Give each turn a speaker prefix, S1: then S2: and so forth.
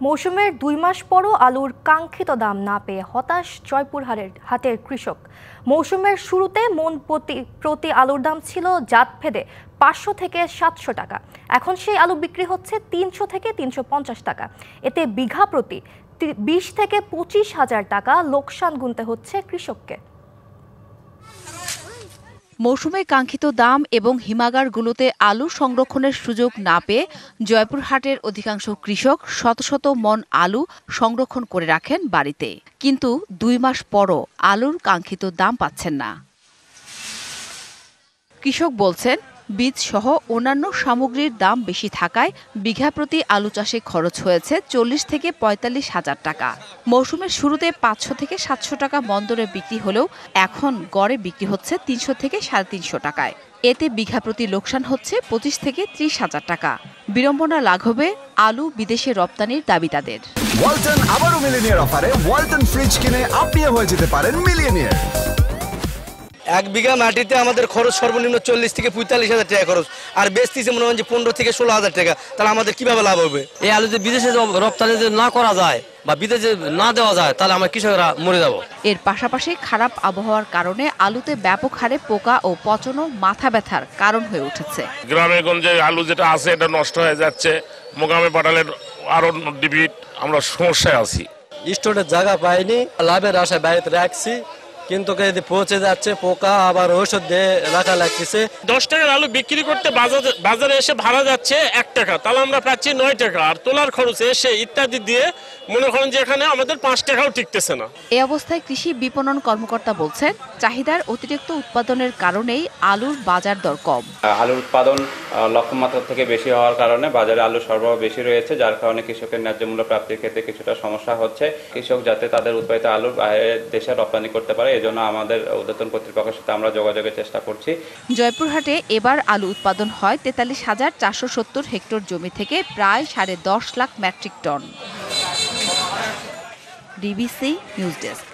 S1: মৌসুমের ২ মাস পরও আলুর কাঙ্ক্ষিত দাম না পেয়ে হতাশ জয়পুরহাটের কৃষক। মৌসুমের শুরুতে মন প্রতি আলুর দাম ছিল জাতভেদে ৫০০ থেকে ৭০০ টাকা। এখন সেই আলু বিক্রি হচ্ছে ৩০০ থেকে ৩৫০ টাকা। এতে বিঘা প্রতি ২০ থেকে ২৫ হাজার টাকা লোকসান গুনতে হচ্ছে কৃষককে।
S2: মৌসুমে কাঙ্ক্ষিত দাম এবং হিমাগারগুলোতে আলু সংরক্ষণের সুযোগ না পেয়ে জয়পুরহাটের অধিকাংশ কৃষক শত শত মন আলু সংরক্ষণ করে রাখেন বাড়িতে, কিন্তু ২ মাস পরও আলুর কাঙ্ক্ষিত দাম পাচ্ছেন না। কৃষক বলছেন, বীজ সহ অন্যান্য সামগ্রীর দাম বেশি থাকায় বিঘা প্রতি আলু চাষে খরচ হয়েছে ৪০ থেকে ৪৫ হাজার টাকা। মৌসুমের শুরুতে ৫০০ থেকে ৭০০ টাকা মন দরে বিক্রি হলেও এখন গড়ে বিক্রি হচ্ছে ৩০০ থেকে ৩৫০ টাকায়। এতে বিঘা প্রতি লোকসান হচ্ছে ২৫ থেকে ৩০ হাজার টাকা। বিড়ম্বনা লাঘবে আলু বিদেশে রপ্তানির দাবি তাদের।
S3: ওয়ালটন আবারও মিলিয়নিয়ার অফারে ওয়ালটন ফ্রিজ কিনে আপনিও হয়ে যেতে পারেন মিলিয়নিয়ার।
S4: ১ বিঘা মাটিতে আমাদের খরচ সর্বনিম্ন ৪০ থেকে ৪৫ হাজার টাকা খরচ, আর বেচতেছে মনে হয় যে ১৫ থেকে ১৬ হাজার টাকা। তাহলে আমাদের কিভাবে লাভ হবে?
S5: এই আলু যদি বিদেশে রপ্তানি না করা যায় বা বিদেশে না দেওয়া যায়, তাহলে আমরা কৃষকরা মরে যাব।
S2: এর পাশাপাশি খারাপ আবহাওয়ার কারণে আলুতে ব্যাপক হারে পোকা ও পচনও মাথা ব্যথার কারণ হয়ে উঠেছে।
S6: গ্রামে গঞ্জে আলু যেটা আছে এটা নষ্ট হয়ে যাচ্ছে, মোকামে পাঠালের আরো ডিবিট, আমরা সমস্যায় আছি।
S5: স্টোরের জায়গা পাইনি, লাভের আশায় বাড়িতে রাখছি, কিন্তু পৌঁছে যাচ্ছে পোকা, আবার ঔষধ দিয়ে রাখা লাগতেছে।
S6: ১০ টাকার আলু বিক্রি করতে বাজারে এসে ভাড়া যাচ্ছে ১ টাকা, তাহলে আমরা পাচ্ছি ৯ টাকা, আর তোলার খরচ এসে ইত্যাদি দিয়ে মনে করেন যে এখানে আমাদের ৫ টাকাও টিকতেছে না।
S2: এই অবস্থায় কৃষি বিপণন কর্মকর্তা বলছেন, চাহিদার অতিরিক্ত উৎপাদনের কারণেই আলুর বাজার দর কম।
S7: আলুর উৎপাদন লক্ষ্যমাত্রা থেকে বেশি হওয়ার কারণে বাজারে আলু সরবরাহ বেশি রয়েছে, যার কারণে কৃষকের ন্যায্য মূল্য প্রাপ্তির ক্ষেত্রে কিছুটা সমস্যা হচ্ছে। কৃষক যাতে তাদের উৎপাদিত আলু বাইরে দেশে রপ্তানি করতে পারে, এজন্য আমাদের ঊর্ধ্বতন কর্তৃপক্ষের সাথে আমরা যোগাযোগের চেষ্টা করছি।
S2: জয়পুরহাটে এবার আলু উৎপাদন হয় ৪৩,৪৭০ হেক্টর জমি থেকে প্রায় ১০.৫ lakh metric ton. DBC news desk.